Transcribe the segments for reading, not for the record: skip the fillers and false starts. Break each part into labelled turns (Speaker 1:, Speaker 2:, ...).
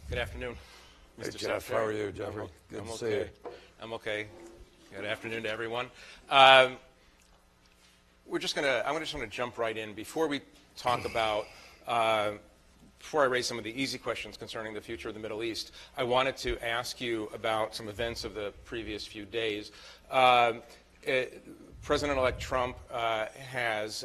Speaker 1: Good afternoon, Mr.
Speaker 2: Hey, Jeff,
Speaker 1: Secretary.
Speaker 2: how are you, Jeffrey? Good
Speaker 1: I'm
Speaker 2: to see
Speaker 1: okay.
Speaker 2: you.
Speaker 1: I'm okay. Good afternoon to everyone. I'm just gonna jump right in. Before we talk about, before I raise some of the easy questions concerning the future of the Middle East, I wanted to ask you about some events of the previous few days. President-elect Trump has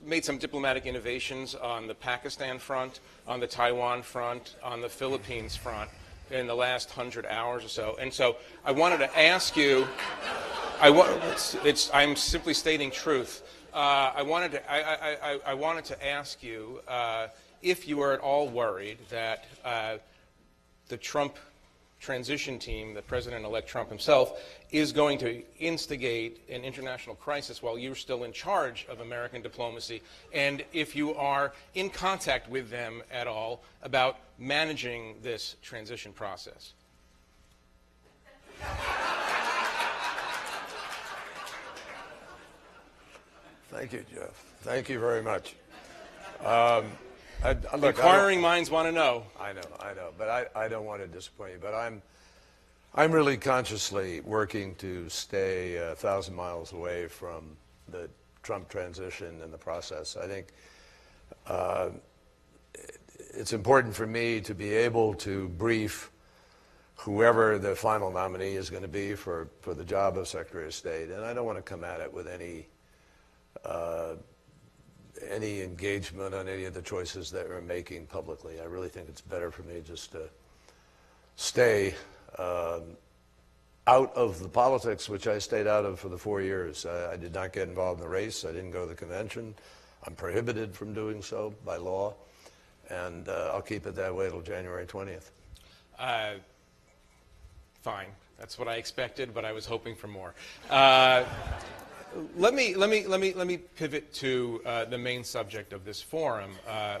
Speaker 1: made some diplomatic innovations on the Pakistan front, on the Taiwan front, on the Philippines front in the last 100 hours or so. And so I wanted to ask you, I'm simply stating truth. I wanted to ask you if you are at all worried that the Trump transition team, the President-elect Trump himself, is going to instigate an international crisis while you're still in charge of American diplomacy, and if you are in contact with them at all about managing this transition process.
Speaker 2: Thank you, Jeff. Thank you very much.
Speaker 1: Inquiring minds want to know.
Speaker 2: I know, but I don't want to disappoint you. But I'm really consciously working to stay 1,000 miles away from the Trump transition and the process. I think it's important for me to be able to brief whoever the final nominee is going to be for the job of Secretary of State, and I don't want to come at it with any engagement on any of the choices that we're making publicly. I really think it's better for me just to stay out of the politics, which I stayed out of for the 4 years. I did not get involved in the race. I didn't go to the convention. I'm prohibited from doing so by law, and I'll keep it that way till January 20th.
Speaker 1: Fine. That's what I expected, but I was hoping for more. Let me pivot to the main subject of this forum,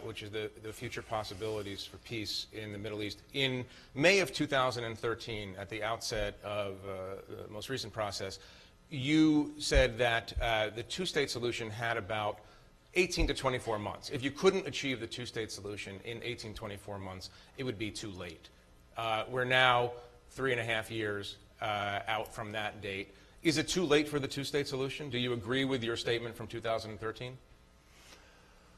Speaker 1: which is the future possibilities for peace in the Middle East. In May of 2013, at the outset of the most recent process, you said that the two-state solution had about 18 to 24 months. If you couldn't achieve the two-state solution in 18 to 24 months, it would be too late. We're now 3.5 years out from that date. Is it too late for the two-state solution? Do you agree with your statement from 2013?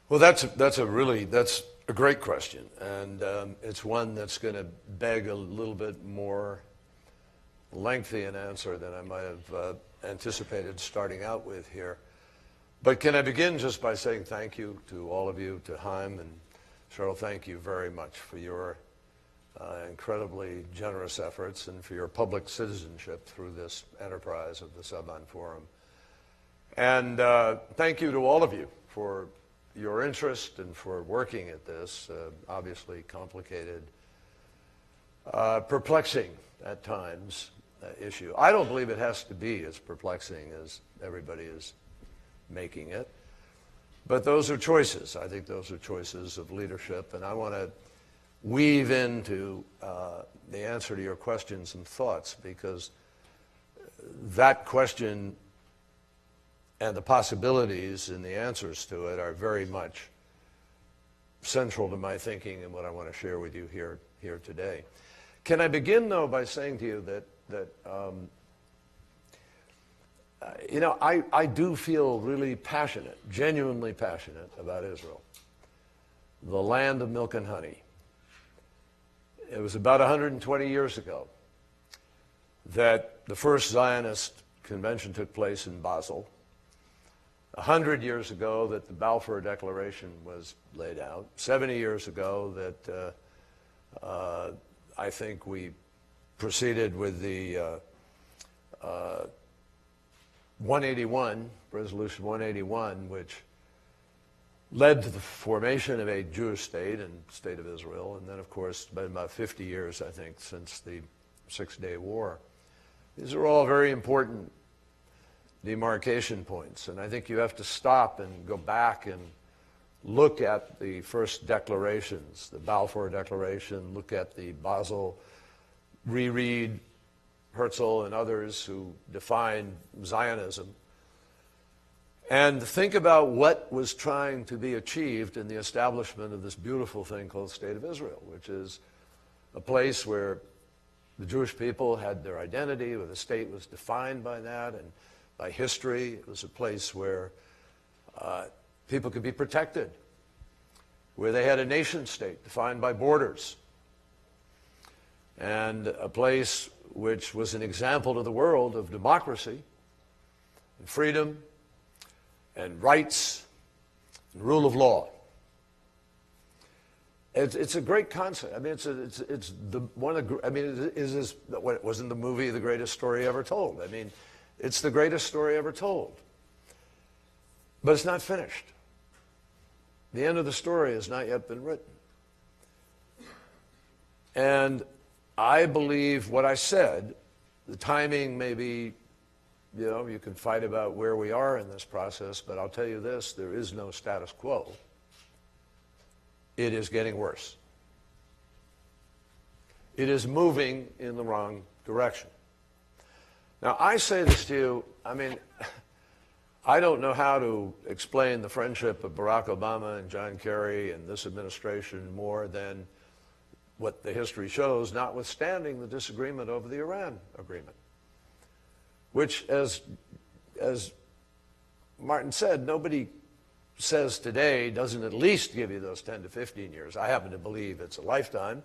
Speaker 2: Well, that's a great question, and it's one that's going to beg a little bit more lengthy an answer than I might have anticipated starting out with here. But can I begin just by saying thank you to all of you, to Chaim and Cheryl. Thank you very much for your incredibly generous efforts and for your public citizenship through this enterprise of the Sabah Forum. And thank you to all of you for your interest and for working at this obviously complicated, perplexing at times issue. I don't believe it has to be as perplexing as everybody is making it, but those are choices. I think those are choices of leadership, and I want to weave into the answer to your question some thoughts, because that question and the possibilities and the answers to it are very much central to my thinking and what I want to share with you here today. Can I begin, though, by saying to you that I do feel really passionate, genuinely passionate about Israel, the land of milk and honey. It was about 120 years ago that the first Zionist convention took place in Basel. 100 years ago that the Balfour Declaration was laid out. 70 years ago that I think we proceeded with the 181, Resolution 181, which led to the formation of a Jewish state and state of Israel. And then, of course, it's been about 50 years, I think, since the Six-Day War. These are all very important demarcation points. And I think you have to stop and go back and look at the first declarations, the Balfour Declaration, look at the Basel, reread Herzl and others who defined Zionism. And think about what was trying to be achieved in the establishment of this beautiful thing called the State of Israel, which is a place where the Jewish people had their identity, where the state was defined by that and by history. It was a place where people could be protected, where they had a nation state defined by borders, and a place which was an example to the world of democracy and freedom and rights and rule of law. It's a great concept. I mean, it's the one of, I mean, it wasn't the movie The Greatest Story Ever Told. I mean, it's the greatest story ever told. But it's not finished. The end of the story has not yet been written. And I believe what I said, the timing may be, you know, you can fight about where we are in this process, but I'll tell you this, there is no status quo. It is getting worse. It is moving in the wrong direction. Now, I say this to you, I mean, I don't know how to explain the friendship of Barack Obama and John Kerry and this administration more than what the history shows, notwithstanding the disagreement over the Iran agreement, which, as Martin said, nobody says today doesn't at least give you those 10 to 15 years. I happen to believe it's a lifetime,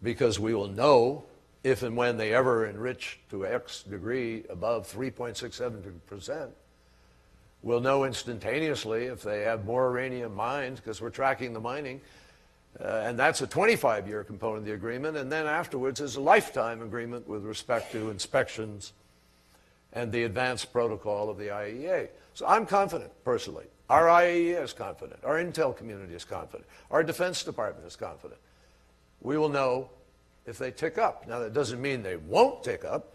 Speaker 2: because we will know if and when they ever enrich to X degree above 3.67%. We'll know instantaneously if they have more uranium mined, because we're tracking the mining. And that's a 25-year component of the agreement. And then afterwards is a lifetime agreement with respect to inspections and the advanced protocol of the IAEA. So I'm confident, personally. Our IAEA is confident. Our intel community is confident. Our Defense Department is confident. We will know if they tick up. Now, that doesn't mean they won't tick up,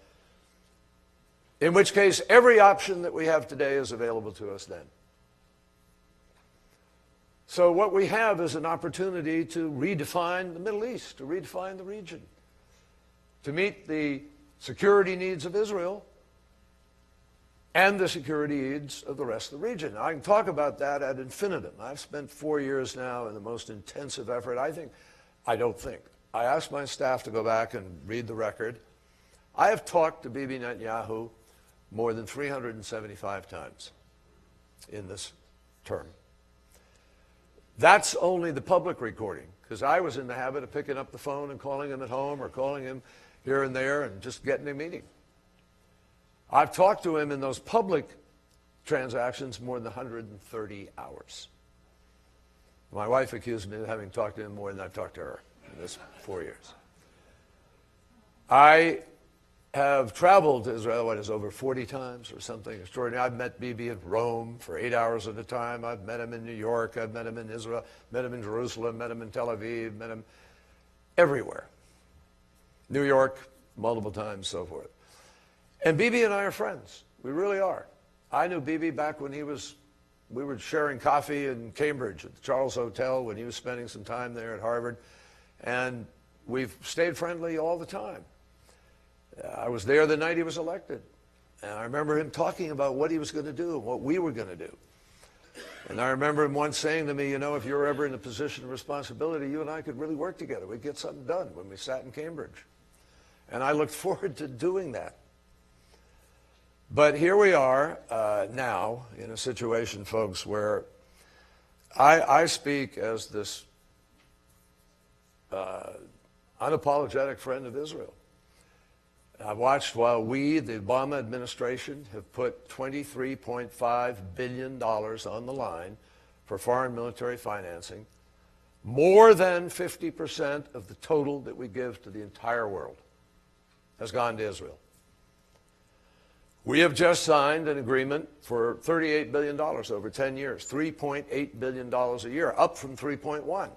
Speaker 2: in which case every option that we have today is available to us then. So what we have is an opportunity to redefine the Middle East, to redefine the region, to meet the security needs of Israel and the security needs of the rest of the region. I can talk about that ad infinitum. I've spent 4 years now in the most intensive effort. I asked my staff to go back and read the record. I have talked to Bibi Netanyahu more than 375 times in this term. That's only the public recording, because I was in the habit of picking up the phone and calling him at home or calling him here and there and just getting a meeting. I've talked to him in those public transactions more than 130 hours. My wife accused me of having talked to him more than I've talked to her in this 4 years. I have traveled to Israel, over 40 times or something extraordinary. I've met Bibi in Rome for 8 hours at a time. I've met him in New York. I've met him in Israel, met him in Jerusalem, met him in Tel Aviv, met him everywhere. New York, multiple times, so forth. And Bibi and I are friends. We really are. I knew Bibi back when we were sharing coffee in Cambridge at the Charles Hotel when he was spending some time there at Harvard. And we've stayed friendly all the time. I was there the night he was elected. And I remember him talking about what he was going to do and what we were going to do. And I remember him once saying to me, you know, if you're ever in a position of responsibility, you and I could really work together. We'd get something done, when we sat in Cambridge. And I looked forward to doing that. But here we are now in a situation, folks, where I speak as this unapologetic friend of Israel. I've watched while we, the Obama administration, have put $23.5 billion on the line for foreign military financing, more than 50% of the total that we give to the entire world has gone to Israel. We have just signed an agreement for $38 billion over 10 years, $3.8 billion a year, up from 3.1.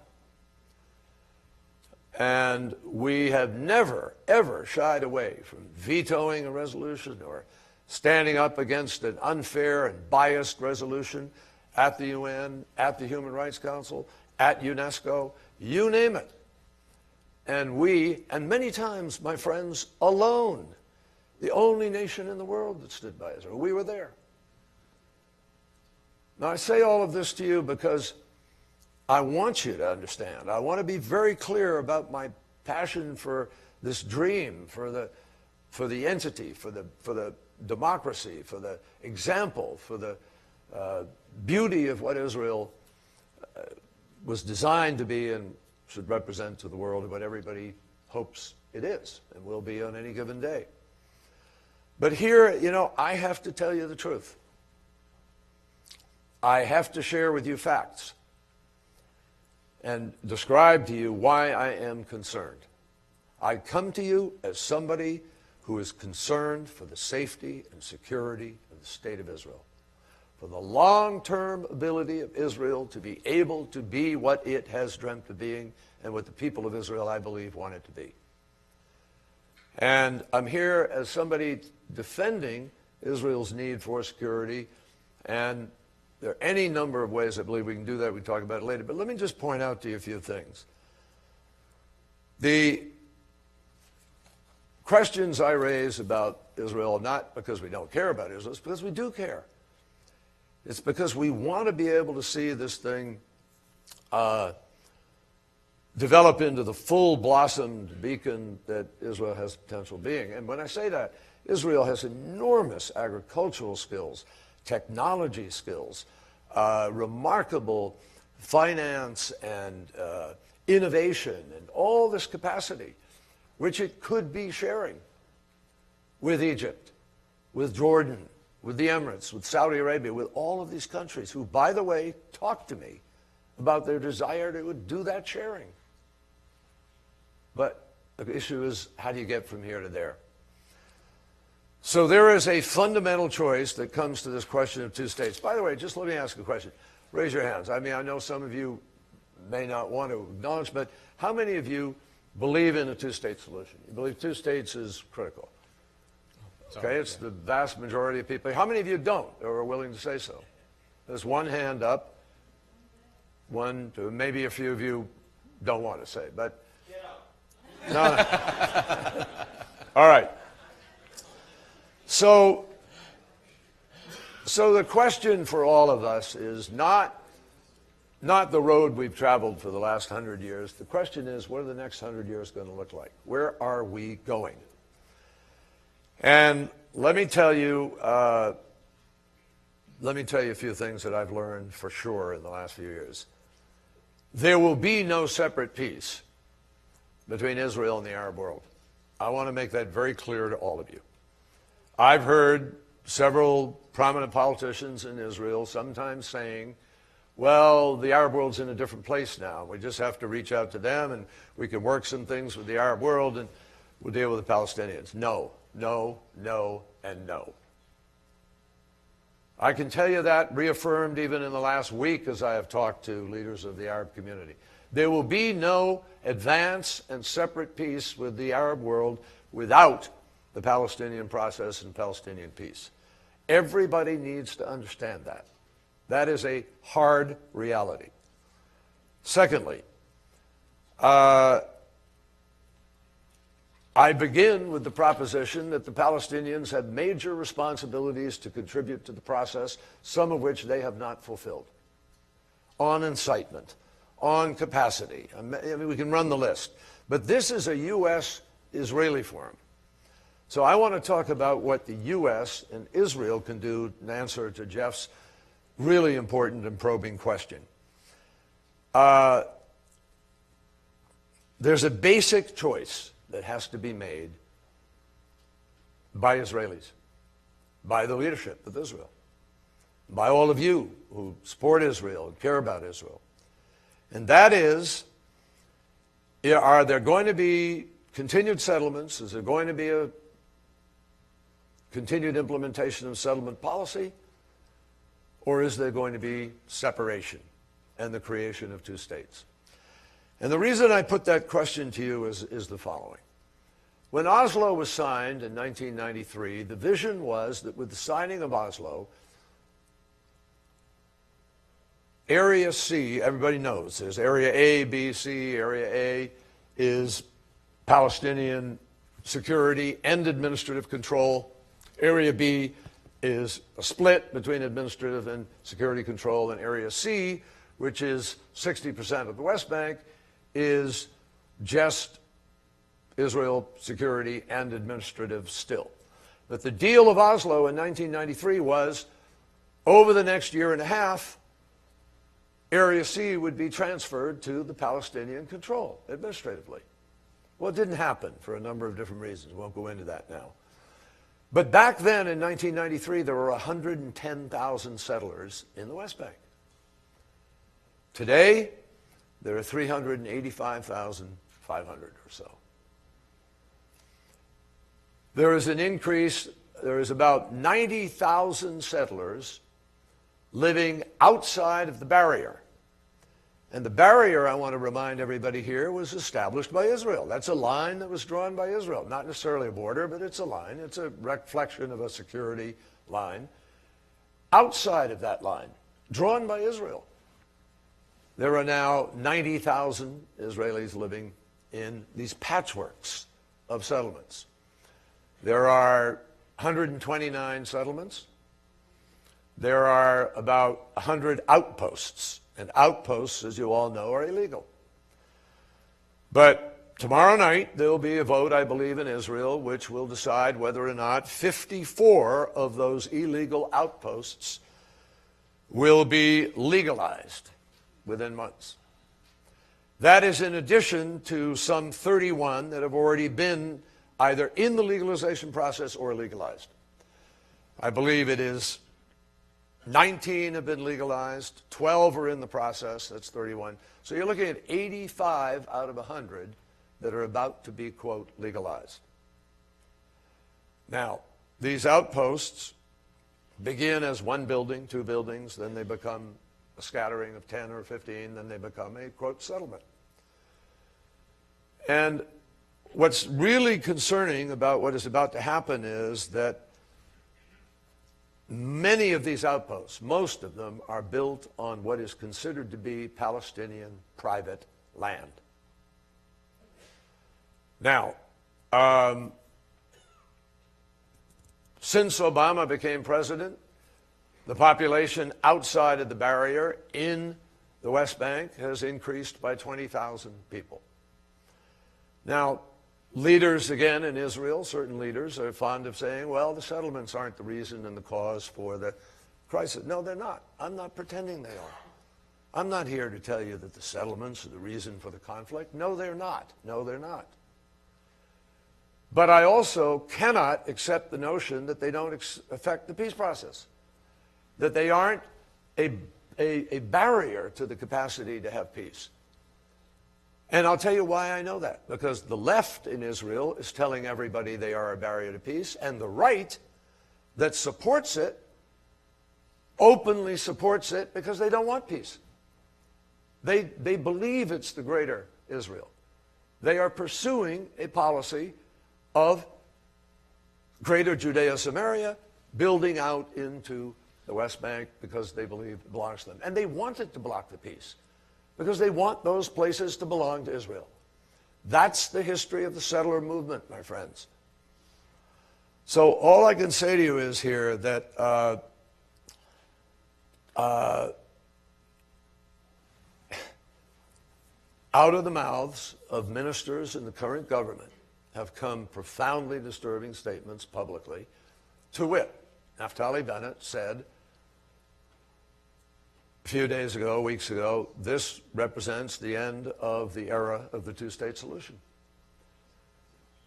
Speaker 2: And we have never, ever shied away from vetoing a resolution or standing up against an unfair and biased resolution at the UN, at the Human Rights Council, at UNESCO, you name it. And we, and many times, my friends, alone, the only nation in the world that stood by Israel. We were there. Now, I say all of this to you because I want you to understand. I want to be very clear about my passion for this dream, for the entity, for the democracy, for the example, for the beauty of what Israel was designed to be and should represent to the world, and what everybody hopes it is and will be on any given day. But here, you know, I have to tell you the truth. I have to share with you facts and describe to you why I am concerned. I come to you as somebody who is concerned for the safety and security of the state of Israel, for the long-term ability of Israel to be able to be what it has dreamt of being and what the people of Israel, I believe, want it to be. And I'm here as somebody defending Israel's need for security, and there are any number of ways I believe we can do that. We can talk about it later. But let me just point out to you a few things. The questions I raise about Israel, not because we don't care about Israel, it's because we do care. It's because we want to be able to see this thing develop into the full blossomed beacon that Israel has potential being. And when I say that, Israel has enormous agricultural skills, technology skills, remarkable finance and innovation and all this capacity, which it could be sharing with Egypt, with Jordan, with the Emirates, with Saudi Arabia, with all of these countries who, by the way, talk to me about their desire to do that sharing. But the issue is, how do you get from here to there? So there is a fundamental choice that comes to this question of two states. By the way, just let me ask a question. Raise your hands. I mean, I know some of you may not want to acknowledge, but how many of you believe in a two-state solution? You believe two states is critical? Okay, it's the vast majority of people. How many of you don't or are willing to say so? There's one hand up. One, two, maybe a few of you don't want to say, but no. All right. So the question for all of us is not the road we've traveled for the last 100 years. The question is, what are the next 100 years going to look like? Where are we going? And let me tell you a few things that I've learned for sure in the last few years. There will be no separate peace between Israel and the Arab world. I want to make that very clear to all of you. I've heard several prominent politicians in Israel sometimes saying, well, the Arab world's in a different place now. We just have to reach out to them and we can work some things with the Arab world and we'll deal with the Palestinians. No, no, no, and no. I can tell you that reaffirmed even in the last week as I have talked to leaders of the Arab community. There will be no advance and separate peace with the Arab world without the Palestinian process and Palestinian peace. Everybody needs to understand that. That is a hard reality. Secondly, I begin with the proposition that the Palestinians have major responsibilities to contribute to the process, some of which they have not fulfilled. On incitement, on capacity. I mean, we can run the list. But this is a U.S.-Israeli forum. So I want to talk about what the U.S. and Israel can do in answer to Jeff's really important and probing question. There's a basic choice that has to be made by Israelis, by the leadership of Israel, by all of you who support Israel and care about Israel. And that is, are there going to be continued settlements? Is there going to be a continued implementation of settlement policy? Or is there going to be separation and the creation of two states? And the reason I put that question to you is the following. When Oslo was signed in 1993, the vision was that with the signing of Oslo, Area C, everybody knows, there's Area A, B, C. Area A is Palestinian security and administrative control. Area B, is a split between administrative and security control, and Area C, which is 60% of the West Bank, is just Israel security and administrative still. But the deal of Oslo in 1993 was, over the next year and a half, Area C would be transferred to the Palestinian control administratively. Well, it didn't happen for a number of different reasons. We won't go into that now. But back then in 1993, there were 110,000 settlers in the West Bank. Today, there are 385,500 or so. There is an increase. There is about 90,000 settlers living outside of the barrier. And the barrier, I want to remind everybody here, was established by Israel. That's a line that was drawn by Israel. Not necessarily a border, but it's a line. It's a reflection of a security line. Outside of that line, drawn by Israel, there are now 90,000 Israelis living in these patchworks of settlements. There are 129 settlements. There are about 100 outposts. And outposts, as you all know, are illegal. But tomorrow night, there will be a vote, I believe, in Israel, which will decide whether or not 54 of those illegal outposts will be legalized within months. That is in addition to some 31 that have already been either in the legalization process or legalized. I believe it is 19 have been legalized, 12 are in the process, that's 31. So you're looking at 85 out of 100 that are about to be, quote, legalized. Now, these outposts begin as one building, two buildings, then they become a scattering of 10 or 15, then they become a, quote, settlement. And what's really concerning about what is about to happen is that many of these outposts, most of them, are built on what is considered to be Palestinian private land. Now, since Obama became president, the population outside of the barrier in the West Bank has increased by 20,000 people. Now, leaders, again, in Israel, certain leaders are fond of saying, well, the settlements aren't the reason and the cause for the crisis. No, they're not. I'm not pretending they are. I'm not here to tell you that the settlements are the reason for the conflict. No, they're not. No, they're not. But I also cannot accept the notion that they don't affect the peace process, that they aren't a barrier to the capacity to have peace. And I'll tell you why I know that. Because the left in Israel is telling everybody they are a barrier to peace, and the right that supports it openly supports it because they don't want peace. They believe it's the greater Israel. They are pursuing a policy of greater Judea-Samaria, building out into the West Bank because they believe it belongs to them. And they wanted to block the peace, because they want those places to belong to Israel. That's the history of the settler movement, my friends. So all I can say to you is here that out of the mouths of ministers in the current government have come profoundly disturbing statements publicly. To wit, Naftali Bennett said a few days ago, weeks ago, this represents the end of the era of the two-state solution.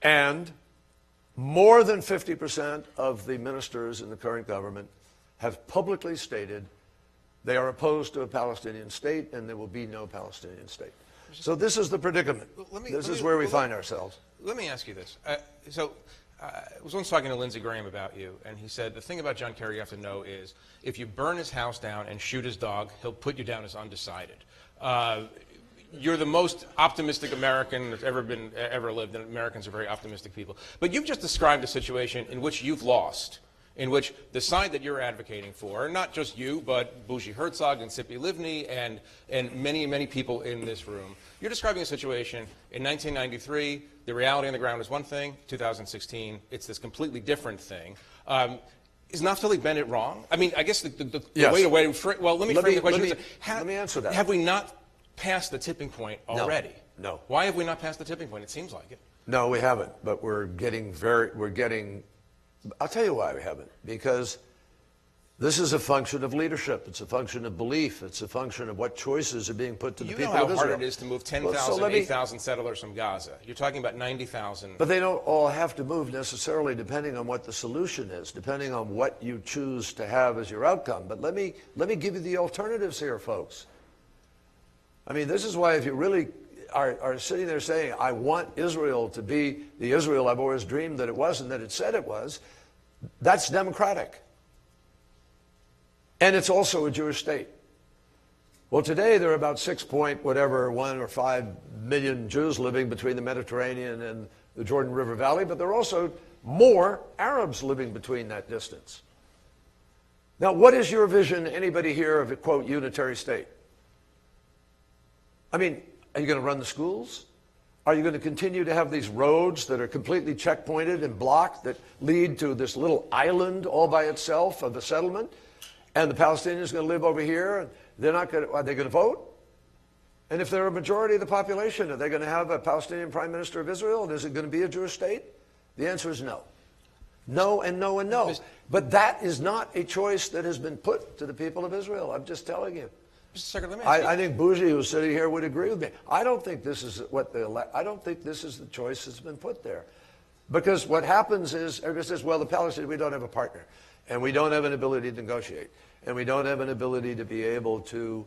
Speaker 2: And more than 50% of the ministers in the current government have publicly stated they are opposed to a Palestinian state and there will be no Palestinian state. So this is the predicament. This is where we find ourselves.
Speaker 1: Let me ask you this. I was once talking to Lindsey Graham about you, and he said the thing about John Kerry you have to know is if you burn his house down and shoot his dog, he'll put you down as undecided. You're the most optimistic American that's ever lived, and Americans are very optimistic people. But you've just described a situation in which you've lost, in which the side that you're advocating for, not just you, but Bougie Herzog and Tzipi Livni and many, many people in this room, you're describing a situation in 1993, the reality on the ground is one thing, 2016, it's this completely different thing. Is Naftali Bennett wrong? I mean, I guess the
Speaker 2: Yes.
Speaker 1: way to well, let me frame the question.
Speaker 2: Let me answer that.
Speaker 1: Have we not passed the tipping point already?
Speaker 2: No.
Speaker 1: Why have we not passed the tipping point? It seems like it.
Speaker 2: No, we haven't, but we're getting, I'll tell you why we haven't. Because this is a function of leadership. It's a function of belief. It's a function of what choices are being put to the people of Israel.
Speaker 1: You know how hard it is to move 10,000,
Speaker 2: Well,
Speaker 1: 8,000 settlers from Gaza. You're talking about 90,000.
Speaker 2: But they don't all have to move necessarily depending on what the solution is, depending on what you choose to have as your outcome. But let me give you the alternatives here, folks. I mean, this is why if you really are sitting there saying, I want Israel to be the Israel I've always dreamed that it was and that it said it was, that's democratic. And it's also a Jewish state. Well, today there are about 1 or 5 million Jews living between the Mediterranean and the Jordan River Valley, but there are also more Arabs living between that distance. Now, what is your vision, anybody here, of a, quote, unitary state? I mean, are you going to run the schools? Are you going to continue to have these roads that are completely checkpointed and blocked that lead to this little island all by itself of a settlement? And the Palestinians are going to live over here, and they're not going to, are they going to vote? And if they're a majority of the population, are they going to have a Palestinian prime minister of Israel? And is it going to be a Jewish state? The answer is no. No and no and no. But that is not a choice that has been put to the people of Israel. I'm just telling you.
Speaker 1: Mr. Secretary, let me ask you.
Speaker 2: I think Bougie, who's sitting here, would agree with me. I don't think this is I don't think this is the choice that's been put there. Because what happens is, everybody says, well, the Palestinians, we don't have a partner. And we don't have an ability to negotiate. And we don't have an ability to be able to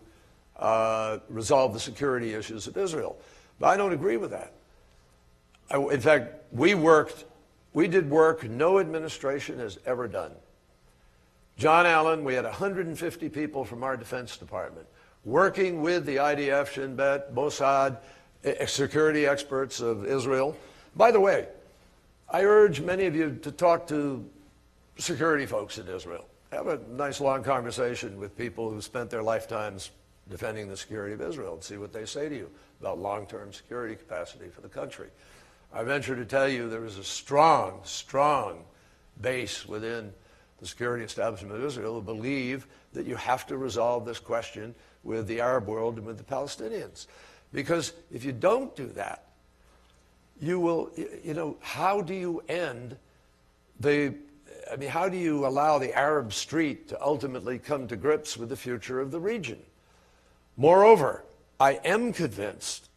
Speaker 2: resolve the security issues of Israel. But I don't agree with that. In fact, we did work no administration has ever done. John Allen, we had 150 people from our Defense Department working with the IDF, Shin Bet, Mossad, security experts of Israel. By the way, I urge many of you to talk to security folks in Israel. Have a nice long conversation with people who spent their lifetimes defending the security of Israel and see what they say to you about long-term security capacity for the country. I venture to tell you there is a strong, strong base within the security establishment of Israel who believe that you have to resolve this question with the Arab world and with the Palestinians. Because if you don't do that, you will, how do you end how do you allow the Arab street to ultimately come to grips with the future of the region? Moreover, I am convinced,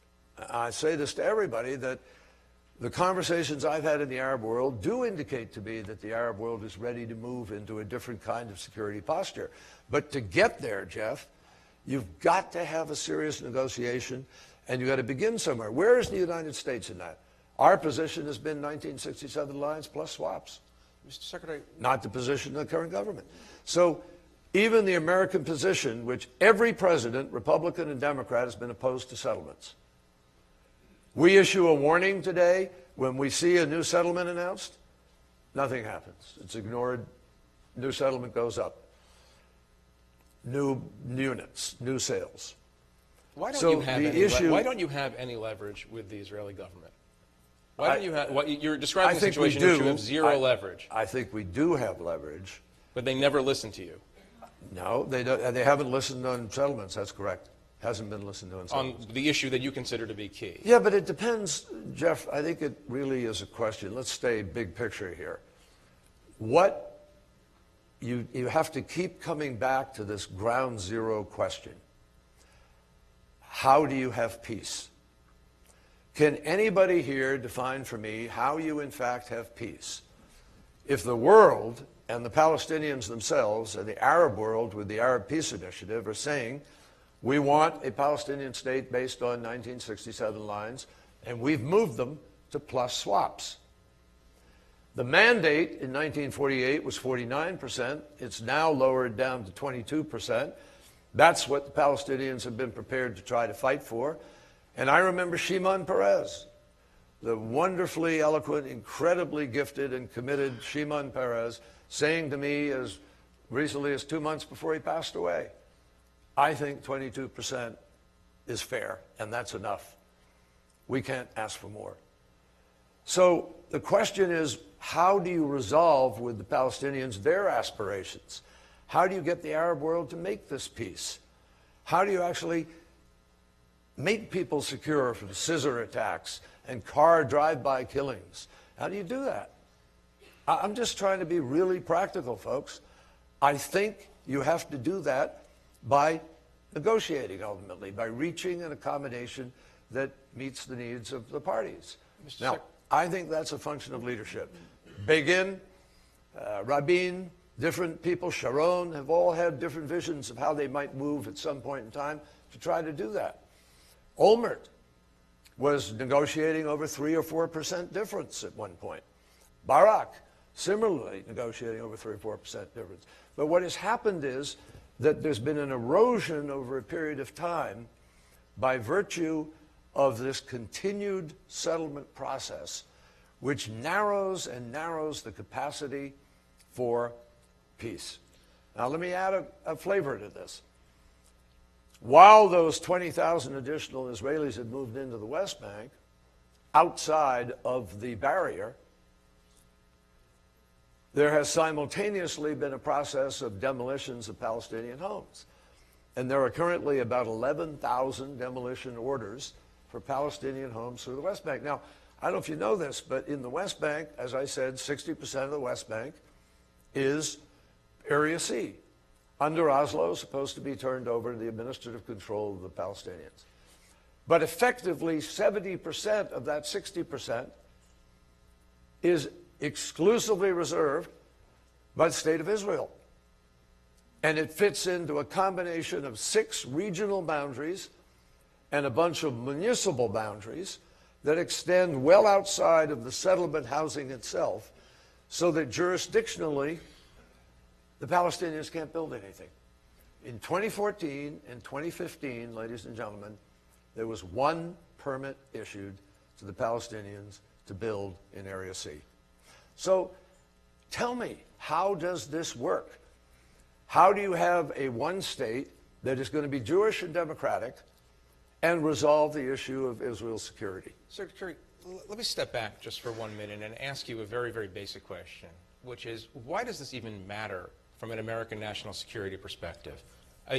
Speaker 2: I say this to everybody, that the conversations I've had in the Arab world do indicate to me that the Arab world is ready to move into a different kind of security posture. But to get there, Jeff, you've got to have a serious negotiation, and you've got to begin somewhere. Where is the United States in that? Our position has been 1967 lines plus swaps.
Speaker 1: Mr. Secretary.
Speaker 2: Not the position of the current government. So even the American position, which every president, Republican and Democrat, has been opposed to settlements. We issue a warning today when we see a new settlement announced, nothing happens. It's ignored. New settlement goes up. New units, new sales.
Speaker 1: Why don't you have any leverage with the Israeli government? Why don't you have? You're describing a situation in which you have zero leverage.
Speaker 2: I think we do have leverage.
Speaker 1: But they never listen to you.
Speaker 2: No, they don't. They haven't listened on settlements. That's correct. Hasn't been listened to on settlements.
Speaker 1: On the issue that you consider to be key.
Speaker 2: Yeah, but it depends, Jeff. I think it really is a question. Let's stay big picture here. What you have to keep coming back to this ground zero question. How do you have peace? Can anybody here define for me how you in fact have peace? If the world and the Palestinians themselves and the Arab world with the Arab Peace Initiative are saying, we want a Palestinian state based on 1967 lines, and we've moved them to plus swaps. The mandate in 1948 was 49%. It's now lowered down to 22%. That's what the Palestinians have been prepared to try to fight for. And I remember Shimon Peres, the wonderfully eloquent, incredibly gifted and committed Shimon Peres, saying to me as recently as 2 months before he passed away, I think 22% is fair, and that's enough. We can't ask for more. So the question is, how do you resolve with the Palestinians their aspirations? How do you get the Arab world to make this peace? How do you actually make people secure from scissor attacks and car drive-by killings? How do you do that? I'm just trying to be really practical, folks. I think you have to do that by negotiating, ultimately, by reaching an accommodation that meets the needs of the parties. Now, I think that's a function of leadership. Begin, Rabin, different people, Sharon, have all had different visions of how they might move at some point in time to try to do that. Olmert was negotiating over 3 or 4% difference at one point. Barak, similarly, negotiating over 3 or 4% difference. But what has happened is that there's been an erosion over a period of time by virtue of this continued settlement process, which narrows and narrows the capacity for peace. Now, let me add a flavor to this. While those 20,000 additional Israelis had moved into the West Bank, outside of the barrier, there has simultaneously been a process of demolitions of Palestinian homes. And there are currently about 11,000 demolition orders for Palestinian homes through the West Bank. Now, I don't know if you know this, but in the West Bank, as I said, 60% of the West Bank is Area C. Under Oslo, supposed to be turned over to the administrative control of the Palestinians. But effectively, 70% of that 60% is exclusively reserved by the State of Israel. And it fits into a combination of 6 regional boundaries and a bunch of municipal boundaries that extend well outside of the settlement housing itself, so that jurisdictionally, the Palestinians can't build anything. In 2014 and 2015, ladies and gentlemen, there was 1 permit issued to the Palestinians to build in Area C. So tell me, how does this work? How do you have a one state that is going to be Jewish and democratic and resolve the issue of Israel's security?
Speaker 1: Secretary, let me step back just for 1 minute and ask you a very, very basic question, which is, why does this even matter from an American national security perspective?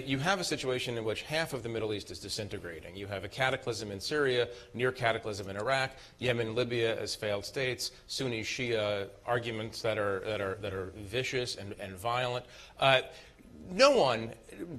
Speaker 1: You have a situation in which half of the Middle East is disintegrating. You have a cataclysm in Syria, near cataclysm in Iraq, Yemen, Libya as failed states, Sunni Shia arguments that are vicious and violent. No one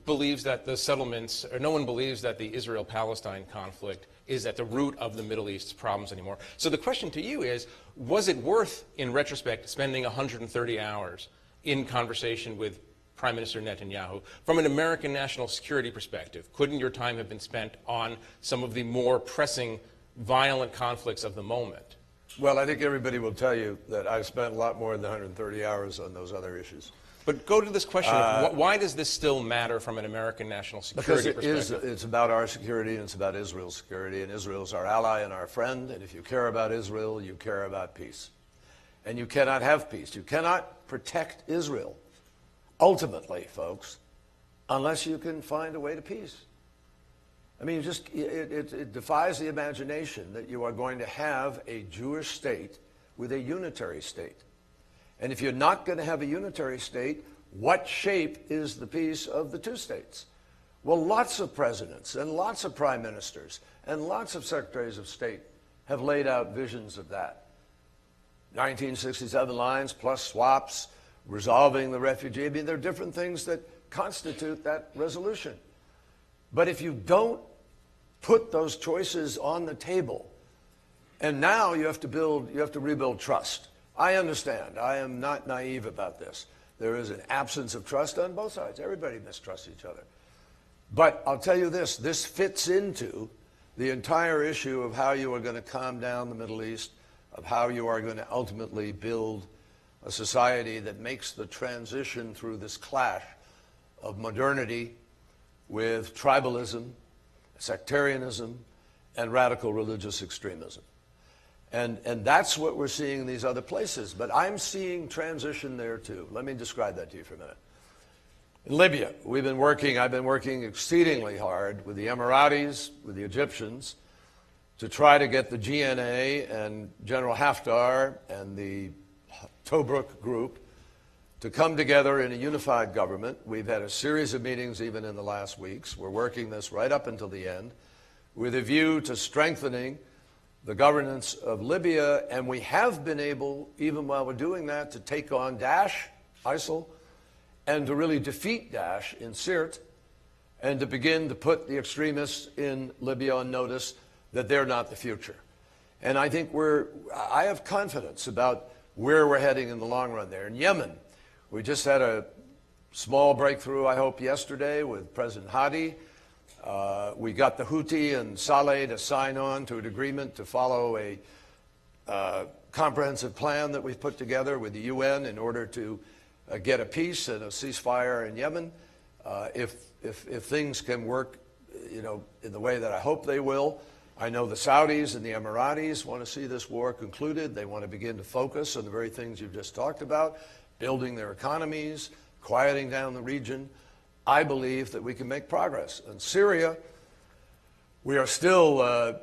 Speaker 1: believes that the settlements, or no one believes that the Israel-Palestine conflict is at the root of the Middle East's problems anymore. So the question to you is, was it worth, in retrospect, spending 130 hours in conversation with Prime Minister Netanyahu? From an American national security perspective, couldn't your time have been spent on some of the more pressing, violent conflicts of the moment?
Speaker 2: Well, I think everybody will tell you that I've spent a lot more than 130 hours on those other issues.
Speaker 1: But go to this question of why does this still matter from an American national security perspective?
Speaker 2: Because it's about our security and it's about Israel's security, and Israel's our ally and our friend, and if you care about Israel, you care about peace. And you cannot have peace. You cannot protect Israel, ultimately, folks, unless you can find a way to peace. I mean, it defies the imagination that you are going to have a Jewish state with a unitary state. And if you're not going to have a unitary state, what shape is the peace of the 2 states? Well, lots of presidents and lots of prime ministers and lots of secretaries of state have laid out visions of that. 1967 lines plus swaps, resolving the refugee. I mean, there are different things that constitute that resolution. But if you don't put those choices on the table, and now you have to rebuild trust. I understand. I am not naive about this. There is an absence of trust on both sides. Everybody mistrusts each other. But I'll tell you this fits into the entire issue of how you are going to calm down the Middle East, of how you are going to ultimately build a society that makes the transition through this clash of modernity with tribalism, sectarianism, and radical religious extremism. And that's what we're seeing in these other places. But I'm seeing transition there too. Let me describe that to you for a minute. In Libya, I've been working exceedingly hard with the Emiratis, with the Egyptians, to try to get the GNA and General Haftar and the Tobruk group to come together in a unified government. We've had a series of meetings even in the last weeks. We're working this right up until the end with a view to strengthening the governance of Libya, and we have been able, even while we're doing that, to take on Daesh, ISIL, and to really defeat Daesh in Sirte, and to begin to put the extremists in Libya on notice that they're not the future. And I think I have confidence about where we're heading in the long run there. In Yemen, we just had a small breakthrough, I hope, yesterday with President Hadi. We got the Houthi and Saleh to sign on to an agreement to follow a comprehensive plan that we've put together with the UN in order to get a peace and a ceasefire in Yemen. If things can work, in the way that I hope they will, I know the Saudis and the Emiratis want to see this war concluded. They want to begin to focus on the very things you've just talked about, building their economies, quieting down the region. I believe that we can make progress. In Syria, we are still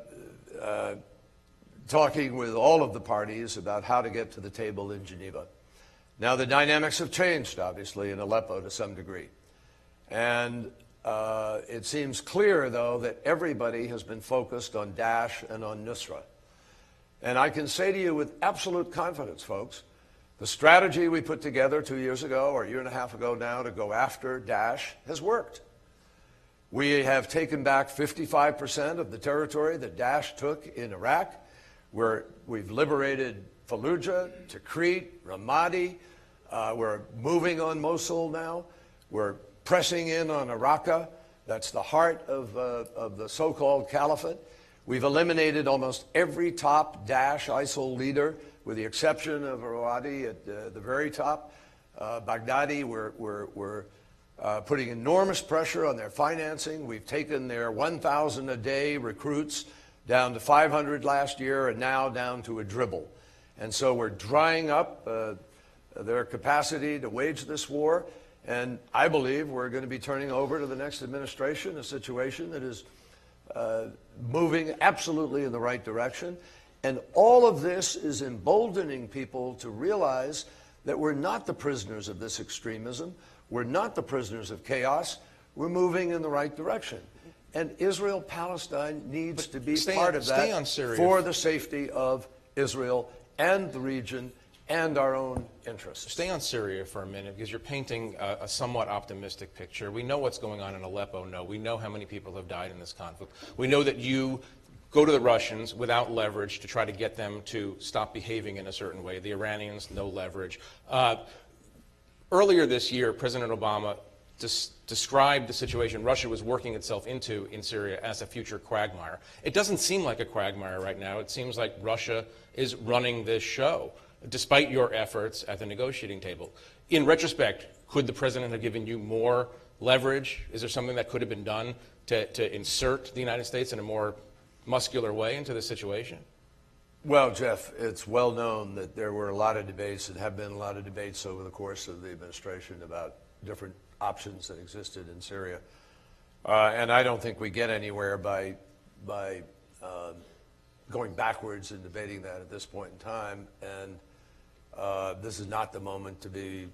Speaker 2: talking with all of the parties about how to get to the table in Geneva. Now, the dynamics have changed, obviously, in Aleppo to some degree. And it seems clear, though, that everybody has been focused on Daesh and on Nusra. And I can say to you with absolute confidence, folks, the strategy we put together 2 years ago, or a year and a half ago now, to go after Daesh has worked. We have taken back 55% of the territory that Daesh took in Iraq, where we've liberated Fallujah, Tikrit, Ramadi. We're moving on Mosul now. We're pressing in on Raqqa. That's the heart of the so-called caliphate. We've eliminated almost every top Daesh ISIL leader, with the exception of Rawadi at the very top. Baghdadi, we're putting enormous pressure on their financing. We've taken their 1,000 a day recruits down to 500 last year, and now down to a dribble. And so we're drying up their capacity to wage this war. And I believe we're going to be turning over to the next administration a situation that is moving absolutely in the right direction. And all of this is emboldening people to realize that we're not the prisoners of this extremism. We're not the prisoners of chaos. We're moving in the right direction. And Israel-Palestine needs to be part of that for the safety of Israel and the region and our own interests.
Speaker 1: Stay on Syria for a minute, because you're painting a somewhat optimistic picture. We know what's going on in Aleppo. No, we know how many people have died in this conflict. We know that you go to the Russians without leverage to try to get them to stop behaving in a certain way. The Iranians, no leverage. Earlier this year, President Obama described the situation Russia was working itself into in Syria as a future quagmire. It doesn't seem like a quagmire right now. It seems like Russia is running this show, despite your efforts at the negotiating table. In retrospect, could the president have given you more leverage? Is there something that could have been done to insert the United States in a more muscular way into the situation?
Speaker 2: Well, Jeff, it's well known that there were a lot of debates and have been a lot of debates over the course of the administration about different options that existed in Syria. And I don't think we get anywhere by going backwards and debating that at this point in time. And this is not the moment to be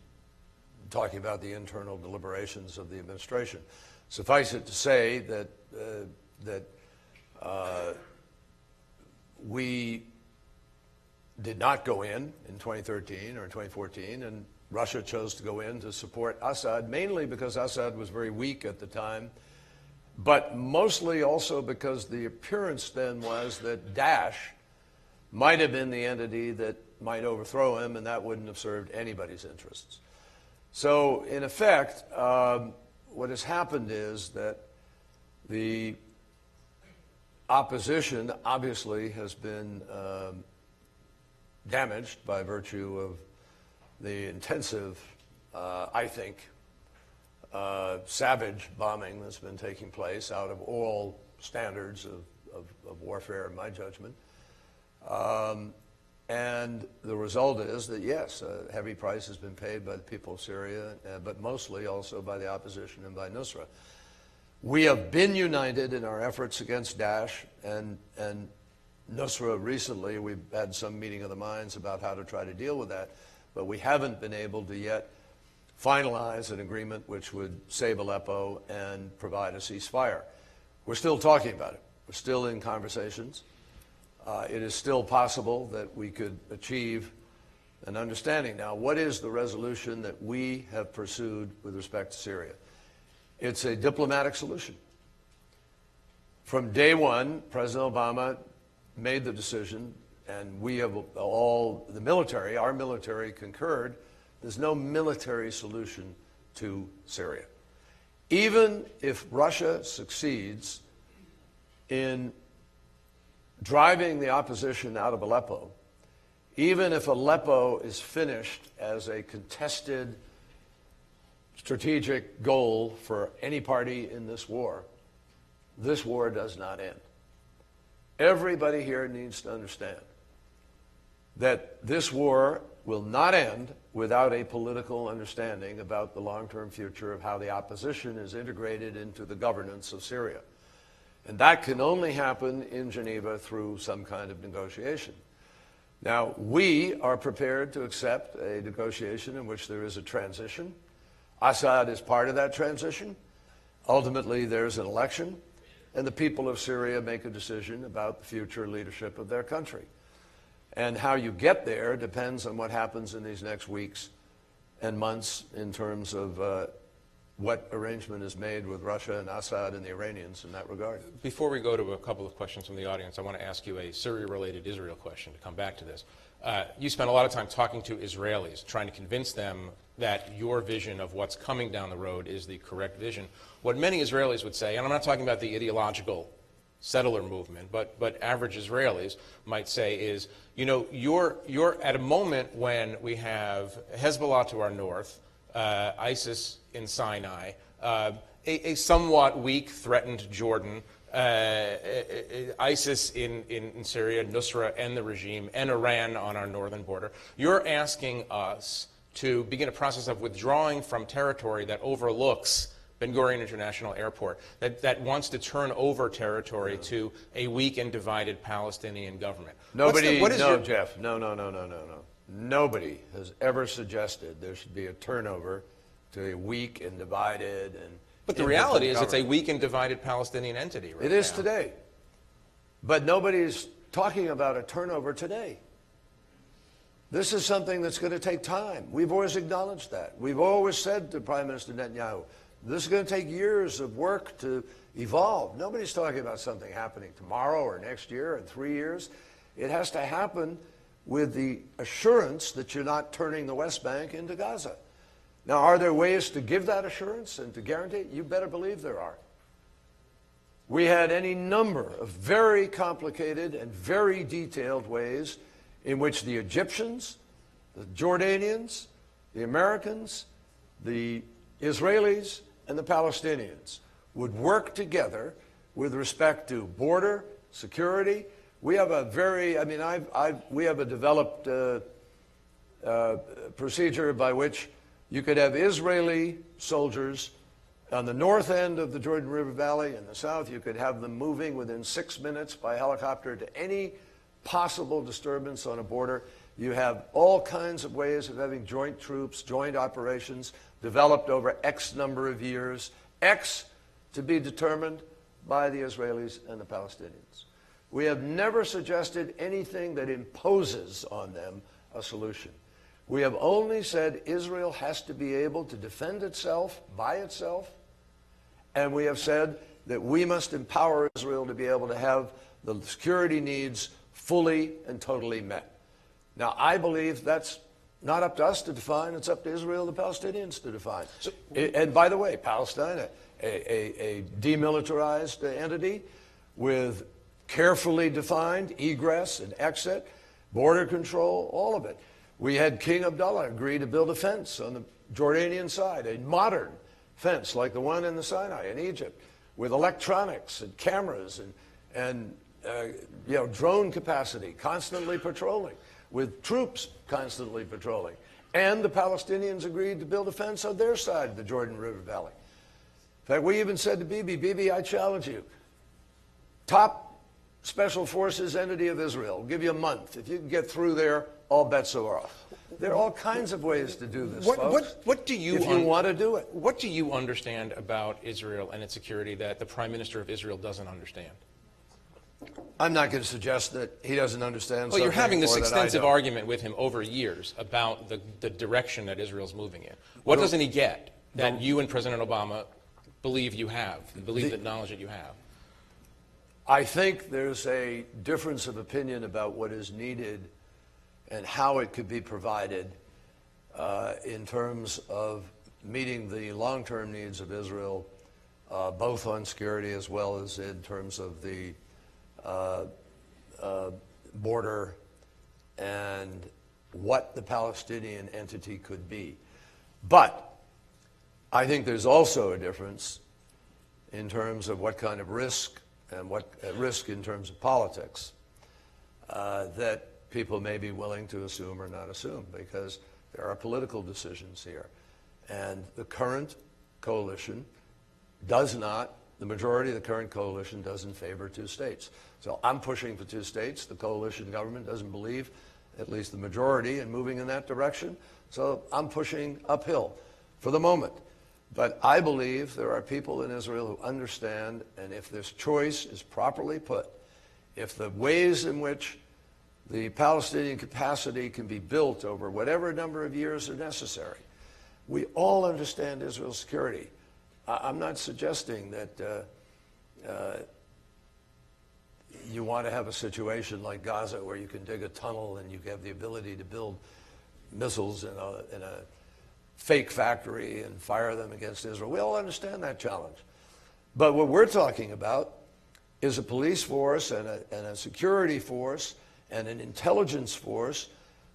Speaker 2: talking about the internal deliberations of the administration. Suffice it to say that we did not go in 2013 or 2014, and Russia chose to go in to support Assad, mainly because Assad was very weak at the time, but mostly also because the appearance then was that Daesh might have been the entity that might overthrow him, and that wouldn't have served anybody's interests. So, in effect, what has happened is that the opposition obviously has been damaged by virtue of the intensive, I think, savage bombing that's been taking place out of all standards of warfare, in my judgment. And the result is that, yes, a heavy price has been paid by the people of Syria, but mostly also by the opposition and by Nusra. We have been united in our efforts against Daesh, and Nusra recently, we've had some meeting of the minds about how to try to deal with that, but we haven't been able to yet finalize an agreement which would save Aleppo and provide a ceasefire. We're still talking about it. We're still in conversations. It is still possible that we could achieve an understanding. Now, what is the resolution that we have pursued with respect to Syria? It's a diplomatic solution. From day one, President Obama made the decision, and we have all, the military, our military concurred, there's no military solution to Syria. Even if Russia succeeds in driving the opposition out of Aleppo, even if Aleppo is finished as a contested strategic goal for any party in this war does not end. Everybody here needs to understand that this war will not end without a political understanding about the long-term future of how the opposition is integrated into the governance of Syria. And that can only happen in Geneva through some kind of negotiation. Now, we are prepared to accept a negotiation in which there is a transition. Assad is part of that transition. Ultimately, there's an election, and the people of Syria make a decision about the future leadership of their country. And how you get there depends on what happens in these next weeks and months in terms of what arrangement is made with Russia and Assad and the Iranians in that regard.
Speaker 1: Before we go to a couple of questions from the audience, I want to ask you a Syria-related Israel question to come back to this. You spent a lot of time talking to Israelis, trying to convince them that your vision of what's coming down the road is the correct vision. What many Israelis would say, and I'm not talking about the ideological settler movement, but average Israelis might say is, you know, you're at a moment when we have Hezbollah to our north, ISIS in Sinai, a somewhat weak, threatened Jordan, ISIS in Syria, Nusra and the regime, and Iran on our northern border. You're asking us to begin a process of withdrawing from territory that overlooks Ben Gurion International Airport, that wants to turn over territory to a weak and divided Palestinian government.
Speaker 2: Jeff, no. Nobody has ever suggested there should be a turnover to a weak and divided and...
Speaker 1: But the reality is it's a weak and divided Palestinian entity right now.
Speaker 2: It is today. But nobody's talking about a turnover today. This is something that's going to take time. We've always acknowledged that. We've always said to Prime Minister Netanyahu, this is going to take years of work to evolve. Nobody's talking about something happening tomorrow or next year or 3 years. It has to happen with the assurance that you're not turning the West Bank into Gaza. Now, are there ways to give that assurance and to guarantee it? You better believe there are. We had any number of very complicated and very detailed ways in which the Egyptians, the Jordanians, the Americans, the Israelis, and the Palestinians would work together with respect to border security. We have a very, we have a developed procedure by which you could have Israeli soldiers on the north end of the Jordan River Valley. In the south, you could have them moving within 6 minutes by helicopter to any possible disturbance on a border. You have all kinds of ways of having joint troops, joint operations developed over X number of years, X to be determined by the Israelis and the Palestinians. We have never suggested anything that imposes on them a solution. We have only said Israel has to be able to defend itself by itself, and we have said that we must empower Israel to be able to have the security needs fully and totally met. Now, I believe that's not up to us to define. It's up to Israel and the Palestinians to define. And by the way, Palestine, a demilitarized entity with carefully defined egress and exit, border control, all of it. We had King Abdullah agree to build a fence on the Jordanian side, a modern fence like the one in the Sinai in Egypt, with electronics and cameras and drone capacity, constantly patrolling, with troops constantly patrolling. And the Palestinians agreed to build a fence on their side of the Jordan River Valley. In fact, we even said to Bibi, I challenge you. Top Special Forces entity of Israel. We'll give you a month. If you can get through there, all bets are off. There are all kinds of ways to do this, folks.
Speaker 1: What do you
Speaker 2: if you want to do it.
Speaker 1: What do you understand about Israel and its security that the Prime Minister of Israel doesn't understand?
Speaker 2: I'm not going to suggest that he doesn't understand.
Speaker 1: Well, you're having this
Speaker 2: or that I
Speaker 1: extensive
Speaker 2: don't.
Speaker 1: argument with him over years about the direction that Israel's moving in. What doesn't he get that you and President Obama believe you have, believe the knowledge that you have?
Speaker 2: I think there's a difference of opinion about what is needed and how it could be provided in terms of meeting the long-term needs of Israel, both on security as well as in terms of the border and what the Palestinian entity could be. But I think there's also a difference in terms of what kind of risk and what risk in terms of politics that people may be willing to assume or not assume, because there are political decisions here. And the current coalition does not, the majority of the current coalition doesn't favor two states. So I'm pushing for two states. The coalition government doesn't believe, at least the majority, in moving in that direction. So I'm pushing uphill for the moment. But I believe there are people in Israel who understand, and if this choice is properly put, if the ways in which the Palestinian capacity can be built over whatever number of years are necessary, we all understand Israel's security. I'm not suggesting that you want to have a situation like Gaza where you can dig a tunnel and you have the ability to build missiles in a fake factory and fire them against Israel. We all understand that challenge. But what we're talking about is a police force and a security force and an intelligence force